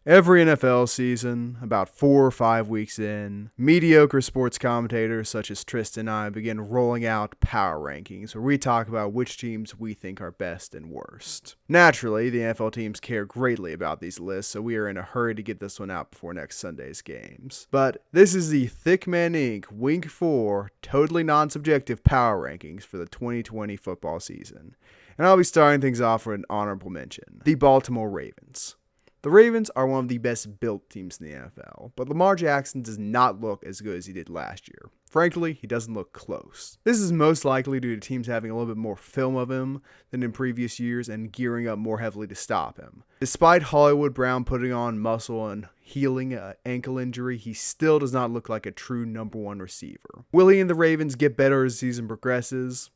Every NFL season, about 4 or 5 weeks in, mediocre sports commentators such as Tristan and I begin rolling out power rankings where we talk about which teams we think are best and worst. Naturally, the NFL teams care greatly about these lists, so we are in a hurry to get this one out before next Sunday's games. But this is the Thick Man Inc. Week 4 totally non-subjective power rankings for the 2020 football season. And I'll be starting things off with an honorable mention: the Baltimore Ravens. The Ravens are one of the best built teams in the NFL, but Lamar Jackson does not look as good as he did last year. Frankly, he doesn't look close. This is most likely due to teams having a little bit more film of him than in previous years and gearing up more heavily to stop him. Despite Hollywood Brown putting on muscle and healing an ankle injury, he still does not look like a true number one receiver. Will he and the Ravens get better as the season progresses?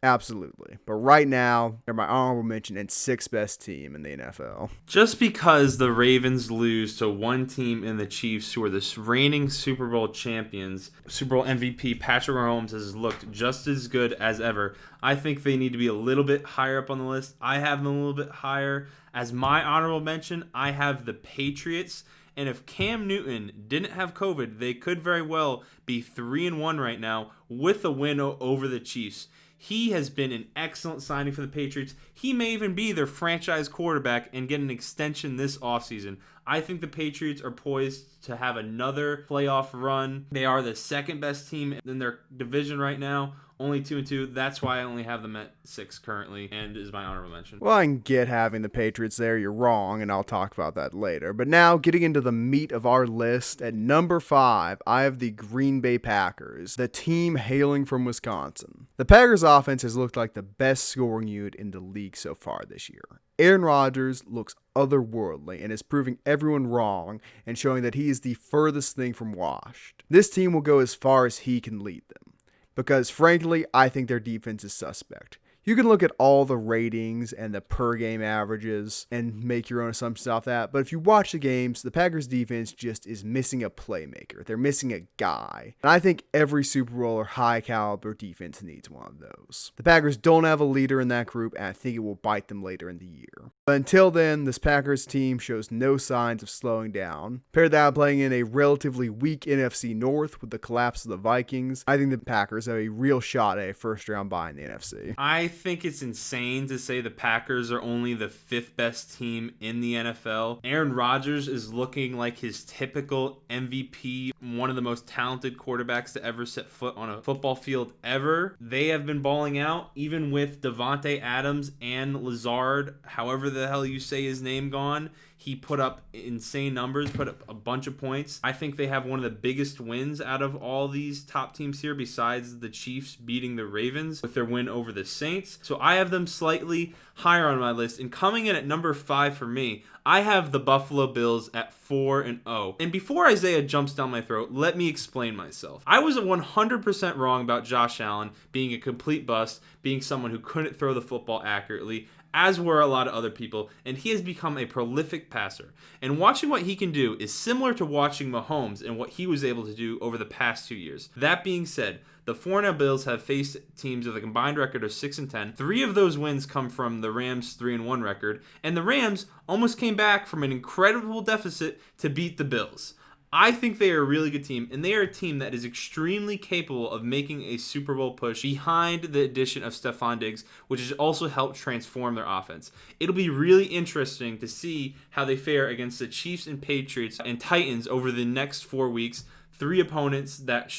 Absolutely. But right now, they're my honorable mention and 6th best team in the NFL. Just because the Ravens lose to one team in the Chiefs, who are the reigning Super Bowl champions, Super Bowl MVP Patrick Mahomes has looked just as good as ever, I think they need to be a little bit higher up on the list. I have them a little bit higher. As my honorable mention, I have the Patriots. And if Cam Newton didn't have COVID, they could very well be 3-1 right now with a win over the Chiefs. He has been an excellent signing for the Patriots. He may even be their franchise quarterback and get an extension this offseason. I think the Patriots are poised to have another playoff run. They are the 2nd best team in their division right now. Only 2-2. That's why I only have them at 6 currently, and is my honorable mention. Well, I can get having the Patriots there. You're wrong, and I'll talk about that later. But now, getting into the meat of our list, at number 5, I have the Green Bay Packers, the team hailing from Wisconsin. The Packers' offense has looked like the best scoring unit in the league so far this year. Aaron Rodgers looks otherworldly and is proving everyone wrong and showing that he is the furthest thing from washed. This team will go as far as he can lead them, because frankly, I think their defense is suspect. You can look at all the ratings and the per game averages and make your own assumptions off that, but if you watch the games, the Packers defense just is missing a playmaker. They're missing a guy. And I think every Super Bowl or high caliber defense needs one of those. The Packers don't have a leader in that group, and I think it will bite them later in the year. But until then, this Packers team shows no signs of slowing down. Pair that playing in a relatively weak NFC North with the collapse of the Vikings, I think the Packers have a real shot at a first round bye in the NFC. I think it's insane to say the Packers are only the 5th best team in the NFL. Aaron Rodgers is looking like his typical MVP, one of the most talented quarterbacks to ever set foot on a football field ever. They have been balling out, even with Devontae Adams and Lazard, however the hell you say his name, gone. He put up insane numbers, put up a bunch of points. I think they have one of the biggest wins out of all these top teams here, besides the Chiefs beating the Ravens with their win over the Saints. So I have them slightly higher on my list. And coming in at number 5 for me, I have the Buffalo Bills at 4-0. And before Isaiah jumps down my throat, let me explain myself. I was 100% wrong about Josh Allen being a complete bust, being someone who couldn't throw the football accurately, as were a lot of other people, and he has become a prolific passer. And watching what he can do is similar to watching Mahomes and what he was able to do over the past 2 years. That being said, the 4-0 Bills have faced teams with a combined record of 6-10. 3 of those wins come from the Rams' 3-1 record, and the Rams almost came back from an incredible deficit to beat the Bills. I think they are a really good team, and they are a team that is extremely capable of making a Super Bowl push behind the addition of Stephon Diggs, which has also helped transform their offense. It'll be really interesting to see how they fare against the Chiefs and Patriots and Titans over the next 4 weeks. 3 opponents that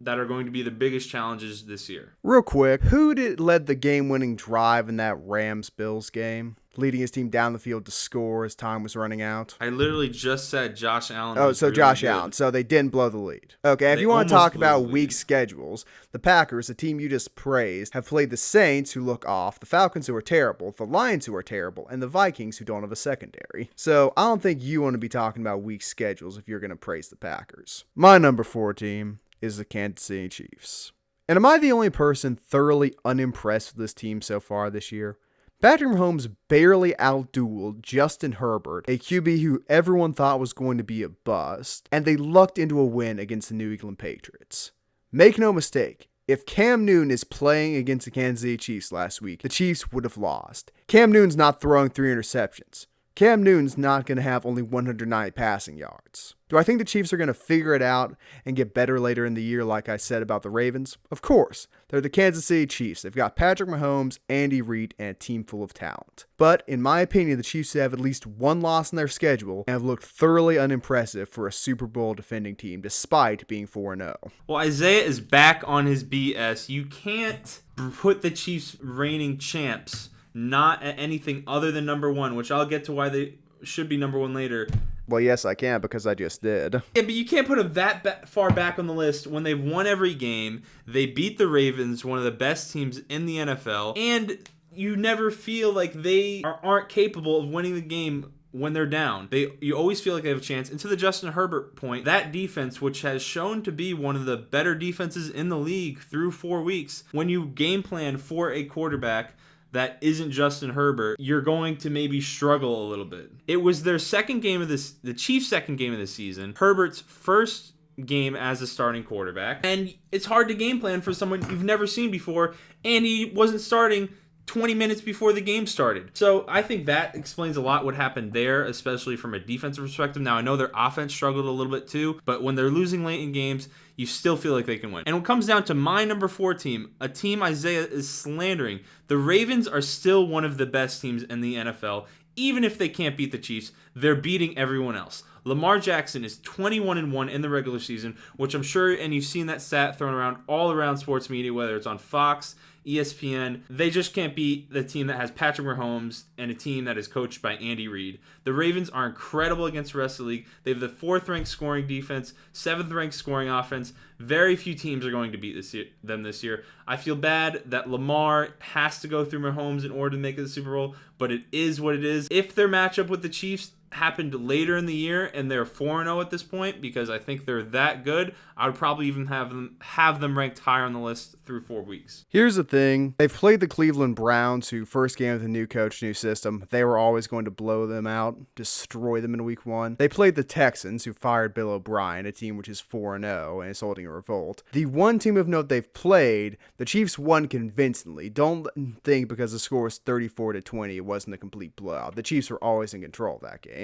are going to be the biggest challenges this year. Real quick, who led the game-winning drive in that Rams-Bills game, leading his team down the field to score as time was running out? I literally just said Josh Allen. Oh, so really Josh Allen. So they didn't blow the lead. Okay, if you want to talk about weak schedules, the Packers, the team you just praised, have played the Saints, who look off, the Falcons, who are terrible, the Lions, who are terrible, and the Vikings, who don't have a secondary. So I don't think you want to be talking about weak schedules if you're going to praise the Packers. My number 4 team is the Kansas City Chiefs. And am I the only person thoroughly unimpressed with this team so far this year? Patrick Mahomes barely outdueled Justin Herbert, a QB who everyone thought was going to be a bust, and they lucked into a win against the New England Patriots. Make no mistake, if Cam Newton is playing against the Kansas City Chiefs last week, the Chiefs would have lost. Cam Newton's not throwing 3 interceptions. Cam Newton's not going to have only 190 passing yards. Do I think the Chiefs are going to figure it out and get better later in the year like I said about the Ravens? Of course. They're the Kansas City Chiefs. They've got Patrick Mahomes, Andy Reid, and a team full of talent. But in my opinion, the Chiefs have at least one loss in their schedule and have looked thoroughly unimpressive for a Super Bowl defending team despite being 4-0. Well, Isaiah is back on his BS. You can't put the Chiefs reigning champs not at anything other than number one, which I'll get to why they should be number one later. Well, yes, I can because I just did. Yeah, but you can't put them that far back on the list when they've won every game. They beat the Ravens, one of the best teams in the NFL, and you never feel like they aren't capable of winning the game when they're down. You always feel like they have a chance. And to the Justin Herbert point, that defense, which has shown to be one of the better defenses in the league through 4 weeks, when you game plan for a quarterback that isn't Justin Herbert, you're going to maybe struggle a little bit. It was their second game of this, the Chiefs' second game of the season, Herbert's first game as a starting quarterback, and it's hard to game plan for someone you've never seen before, and he wasn't starting 20 minutes before the game started. So I think that explains a lot what happened there, especially from a defensive perspective. Now, I know their offense struggled a little bit too, but when they're losing late in games, you still feel like they can win. And when it comes down to my number 4 team, a team Isaiah is slandering, the Ravens are still one of the best teams in the NFL. Even if they can't beat the Chiefs, they're beating everyone else. Lamar Jackson is 21-1 in the regular season, which I'm sure, and you've seen that stat thrown around all around sports media, whether it's on Fox, ESPN. They just can't beat the team that has Patrick Mahomes and a team that is coached by Andy Reid. The Ravens are incredible against the rest of the league. They have the 4th-ranked scoring defense, 7th-ranked scoring offense. Very few teams are going to beat them this year. I feel bad that Lamar has to go through Mahomes in order to make it to the Super Bowl, but it is what it is. If their matchup with the Chiefs happened later in the year and they're 4-0 at this point, because I think they're that good, I would probably even have them ranked higher on the list through 4 weeks. Here's the thing. They've played the Cleveland Browns, who first game with a new coach, new system. They were always going to blow them out, destroy them in week 1. They played the Texans, who fired Bill O'Brien, a team which is 4-0 and is holding a revolt. The one team of note they've played, the Chiefs won convincingly. Don't think because the score was 34-20 it wasn't a complete blowout. The Chiefs were always in control of that game.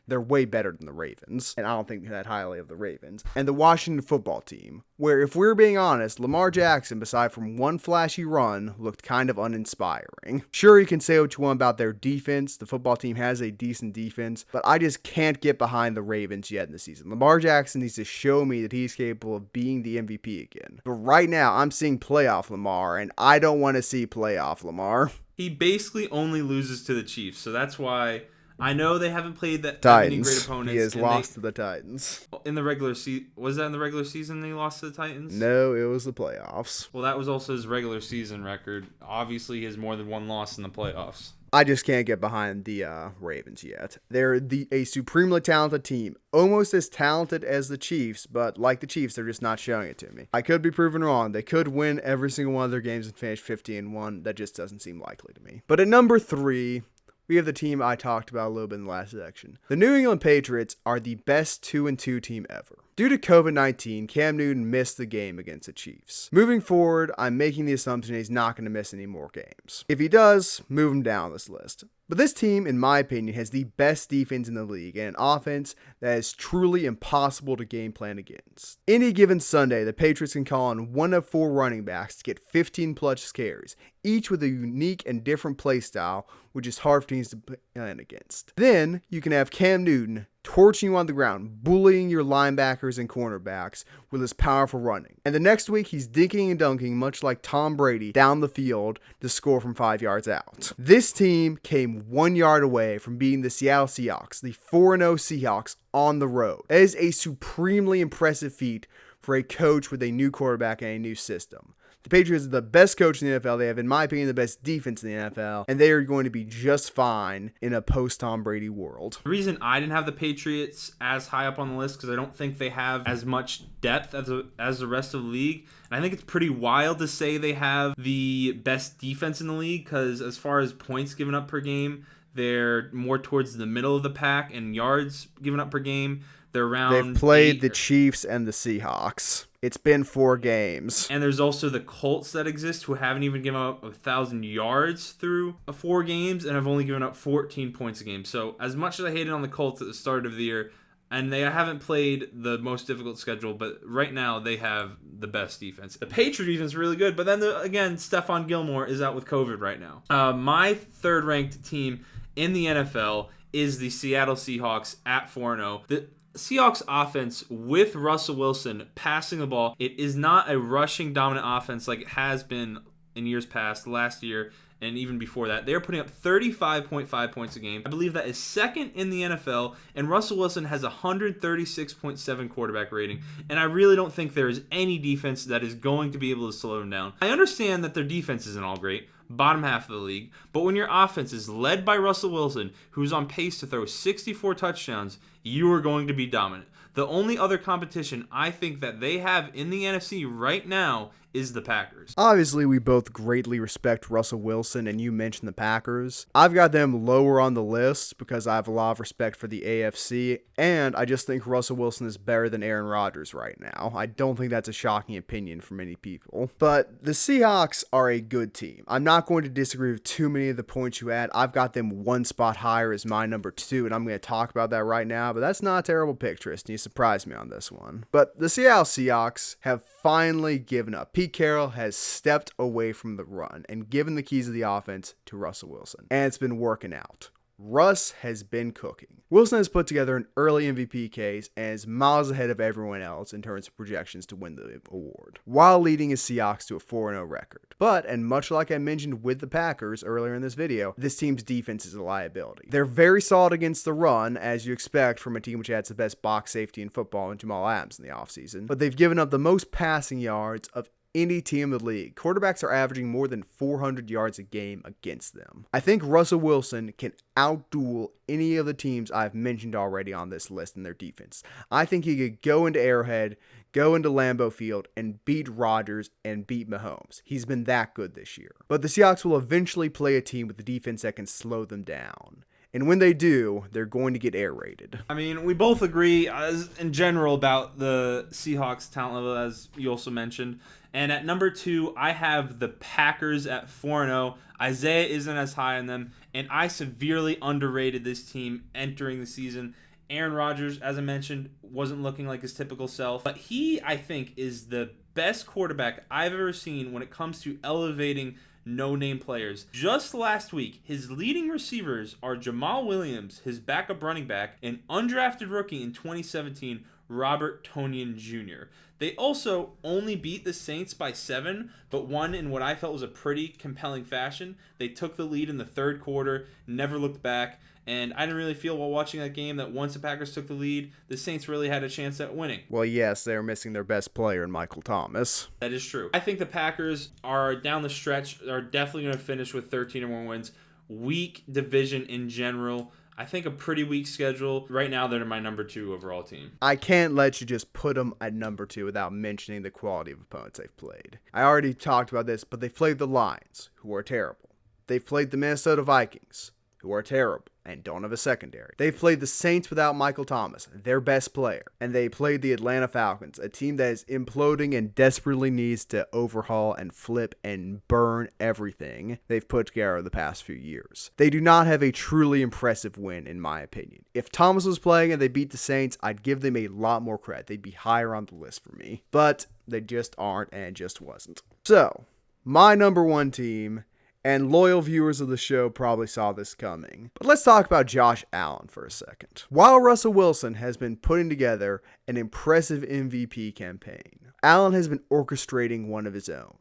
They're way better than the Ravens, and I don't think that highly of the Ravens. And the Washington football team, where if we're being honest, Lamar Jackson, aside from one flashy run, looked kind of uninspiring. Sure, you can say what you want about their defense. The football team has a decent defense, but I just can't get behind the Ravens yet in the season. Lamar Jackson needs to show me that he's capable of being the MVP again. But right now, I'm seeing playoff Lamar, and I don't want to see playoff Lamar. He basically only loses to the Chiefs, so that's why I know they haven't played that many great opponents. He has lost to the Titans. In the regular season, was that in the regular season they lost to the Titans? No, it was the playoffs. Well, that was also his regular season record. Obviously, he has more than one loss in the playoffs. I just can't get behind the Ravens yet. They're a supremely talented team, almost as talented as the Chiefs, but like the Chiefs, they're just not showing it to me. I could be proven wrong. They could win every single one of their games and finish 50-1. That just doesn't seem likely to me. But at number 3, we have the team I talked about a little bit in the last section. The New England Patriots are the best 2-2 team ever. Due to COVID-19, Cam Newton missed the game against the Chiefs. Moving forward, I'm making the assumption he's not going to miss any more games. If he does, move him down this list. But this team, in my opinion, has the best defense in the league and an offense that is truly impossible to game plan against. Any given Sunday, the Patriots can call on one of 4 running backs to get 15 plus carries, each with a unique and different play style, which is hard for teams to plan against. Then, you can have Cam Newton torching you on the ground, bullying your linebackers and cornerbacks with his powerful running. And the next week, he's dinking and dunking, much like Tom Brady, down the field to score from 5 yards out. This team came 1 yard away from beating the Seattle Seahawks, the 4-0 Seahawks, on the road. That is a supremely impressive feat for a coach with a new quarterback and a new system. The Patriots are the best coach in the NFL. They have, in my opinion, the best defense in the NFL, and they are going to be just fine in a post-Tom Brady world. The reason I didn't have the Patriots as high up on the list because I don't think they have as much depth as the rest of the league. And I think it's pretty wild to say they have the best defense in the league because as far as points given up per game, They're more towards the middle of the pack in yards given up per game. They're They've around played the 8. Chiefs and the Seahawks. It's been 4 games. And there's also the Colts that exist who haven't even given up 1,000 yards through 4 games and have only given up 14 points a game. So as much as I hated on the Colts at the start of the year, and they haven't played the most difficult schedule, but right now they have the best defense. The Patriots defense is really good, but then again, Stephon Gilmore is out with COVID right now. My third-ranked team in the NFL is the Seattle Seahawks at 4-0. The Seahawks offense with Russell Wilson passing the ball, it is not a rushing dominant offense like it has been in years past, last year, and even before that. They're putting up 35.5 points a game. I believe that is second in the NFL, and Russell Wilson has a 136.7 quarterback rating, and I really don't think there is any defense that is going to be able to slow him down. I understand that their defense isn't all great, bottom half of the league, but when your offense is led by Russell Wilson, who's on pace to throw 64 touchdowns, you are going to be dominant. The only other competition I think that they have in the NFC right now is the Packers. Obviously, we both greatly respect Russell Wilson, and you mentioned the Packers. I've got them lower on the list because I have a lot of respect for the AFC, and I just think Russell Wilson is better than Aaron Rodgers right now. I don't think that's a shocking opinion for many people. But the Seahawks are a good team. I'm not going to disagree with too many of the points you had. I've got them one spot higher as my number 2, and I'm going to talk about that right now, but that's not a terrible pick, Tristan. You surprised me on this one. But the Seattle Seahawks have finally given up. Pete Carroll has stepped away from the run and given the keys of the offense to Russell Wilson, and it's been working out. Russ has been cooking. Wilson has put together an early MVP case and is miles ahead of everyone else in terms of projections to win the award, while leading his Seahawks to a 4-0 record. But, and much like I mentioned with the Packers earlier in this video, this team's defense is a liability. They're very solid against the run, as you expect from a team which has the best box safety in football in Jamal Adams in the offseason, but they've given up the most passing yards of any team in the league. Quarterbacks are averaging more than 400 yards a game against them. I think Russell Wilson can outduel any of the teams I've mentioned already on this list in their defense. I think he could go into Arrowhead, go into Lambeau Field, and beat Rodgers and beat Mahomes. He's been that good this year. But the Seahawks will eventually play a team with a defense that can slow them down. And when they do, they're going to get air raided. I mean, we both agree in general about the Seahawks talent level, as you also mentioned. And at number 2, I have the Packers at 4-0. Isaiah isn't as high on them, and I severely underrated this team entering the season. Aaron Rodgers, as I mentioned, wasn't looking like his typical self, but he, I think, is the best quarterback I've ever seen when it comes to elevating no-name players. Just last week, his leading receivers are Jamal Williams, his backup running back, and undrafted rookie in 2017, Robert Tonyan Jr. They also only beat the Saints by 7, but won in what I felt was a pretty compelling fashion. They took the lead in the third quarter, never looked back, and I didn't really feel while watching that game that once the Packers took the lead, the Saints really had a chance at winning. Well, yes, they're missing their best player in Michael Thomas. That is true. I think the Packers are down the stretch, are definitely going to finish with 13 or more wins. Weak division in general. I think a pretty weak schedule. Right now, they're my number 2 overall team. I can't let you just put them at number 2 without mentioning the quality of opponents they've played. I already talked about this, but they've played the Lions, who are terrible. They've played the Minnesota Vikings, who are terrible and don't have a secondary. They've played the Saints without Michael Thomas, their best player. And they played the Atlanta Falcons, a team that is imploding and desperately needs to overhaul and flip and burn everything they've put together the past few years. They do not have a truly impressive win, in my opinion. If Thomas was playing and they beat the Saints, I'd give them a lot more credit. They'd be higher on the list for me. But they just aren't, and just wasn't. So, my number 1 team, and loyal viewers of the show probably saw this coming. But let's talk about Josh Allen for a second. While Russell Wilson has been putting together an impressive MVP campaign, Allen has been orchestrating one of his own.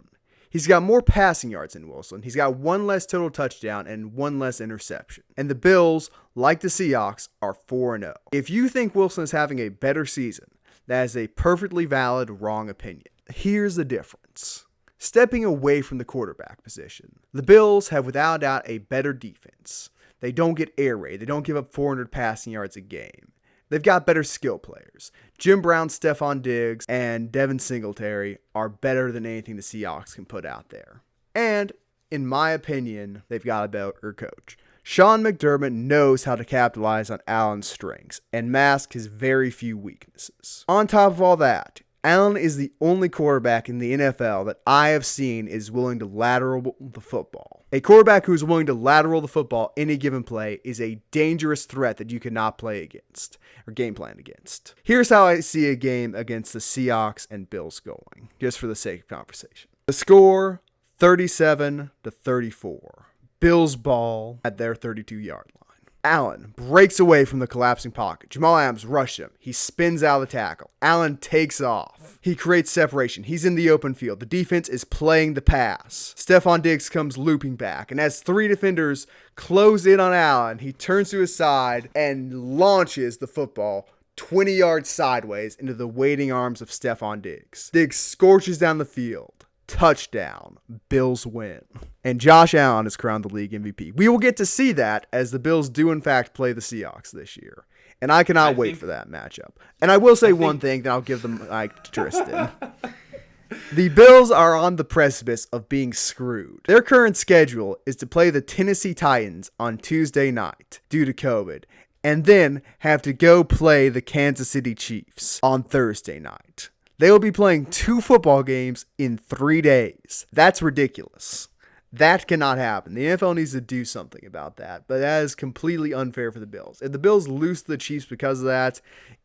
He's got more passing yards than Wilson. He's got 1 less total touchdown and 1 less interception. And the Bills, like the Seahawks, are 4-0. If you think Wilson is having a better season, that is a perfectly valid wrong opinion. Here's the difference. Stepping away from the quarterback position, the Bills have without a doubt a better defense. They don't get air raid. They don't give up 400 passing yards a game. They've got better skill players. Jim Brown, Stephon Diggs, and Devin Singletary are better than anything the Seahawks can put out there. And, in my opinion, they've got a better coach. Sean McDermott knows how to capitalize on Allen's strengths and mask his very few weaknesses. On top of all that, Allen is the only quarterback in the NFL that I have seen is willing to lateral the football. A quarterback who is willing to lateral the football any given play is a dangerous threat that you cannot play against or game plan against. Here's how I see a game against the Seahawks and Bills going, just for the sake of conversation. The score, 37-34. Bills ball at their 32-yard line. Allen breaks away from the collapsing pocket. Jamal Adams rushes him. He spins out of the tackle. Allen takes off. He creates separation. He's in the open field. The defense is playing the pass. Stephon Diggs comes looping back. And as 3 defenders close in on Allen, he turns to his side and launches the football 20 yards sideways into the waiting arms of Stephon Diggs. Diggs scorches down the field. Touchdown. Bills win. And Josh Allen is crowned the league MVP. We will get to see that as the Bills do in fact play the Seahawks this year. And I cannot wait for that matchup. And I will say one thing, then I'll give the mic to Tristan. The Bills are on the precipice of being screwed. Their current schedule is to play the Tennessee Titans on Tuesday night due to COVID, and then have to go play the Kansas City Chiefs on Thursday night. They will be playing 2 football games in 3 days. That's ridiculous. That cannot happen. The NFL needs to do something about that, but that is completely unfair for the Bills. If the Bills lose to the Chiefs because of that,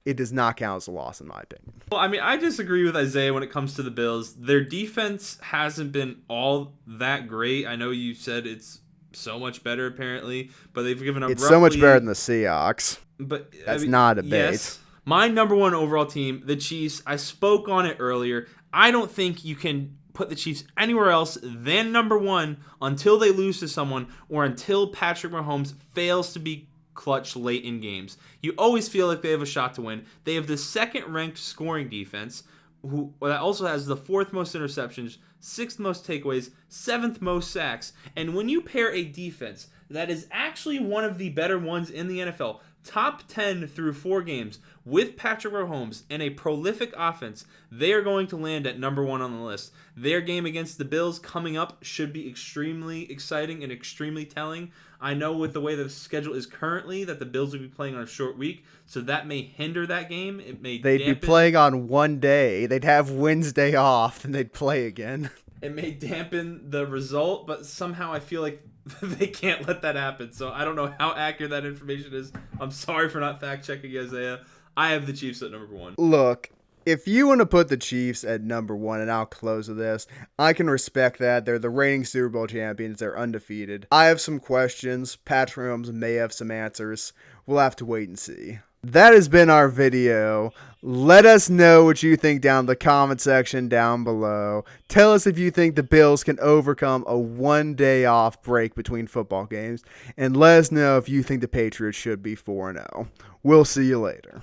it does not count as a loss in my opinion. Well, I mean, I disagree with Isaiah when it comes to the Bills. Their defense hasn't been all that great. I know you said it's so much better apparently, but they've given up It's so much better than the Seahawks. But that's not a debate. Yes. My number 1 overall team, the Chiefs, I spoke on it earlier. I don't think you can put the Chiefs anywhere else than number 1 until they lose to someone or until Patrick Mahomes fails to be clutch late in games. You always feel like they have a shot to win. They have the 2nd-ranked scoring defense, that also has the 4th most interceptions, 6th most takeaways, 7th most sacks. And when you pair a defense that is actually one of the better ones in the NFL, top 10 through 4 games, with Patrick Mahomes and a prolific offense, they are going to land at number 1 on the list. Their game against the Bills coming up should be extremely exciting and extremely telling. I know with the way the schedule is currently that the Bills will be playing on a short week, so that may hinder that game. They'd be playing on one day. They'd have Wednesday off, and they'd play again. It may dampen the result, but somehow I feel like they can't let that happen. So I don't know how accurate that information is. I'm sorry for not fact-checking Isaiah. I have the Chiefs at number 1. Look, if you want to put the Chiefs at number 1, and I'll close with this, I can respect that. They're the reigning Super Bowl champions. They're undefeated. I have some questions. Patrick Mahomes may have some answers. We'll have to wait and see. That has been our video. Let us know what you think down in the comment section down below. Tell us if you think the Bills can overcome a 1-day off break between football games. And let us know if you think the Patriots should be 4-0. We'll see you later.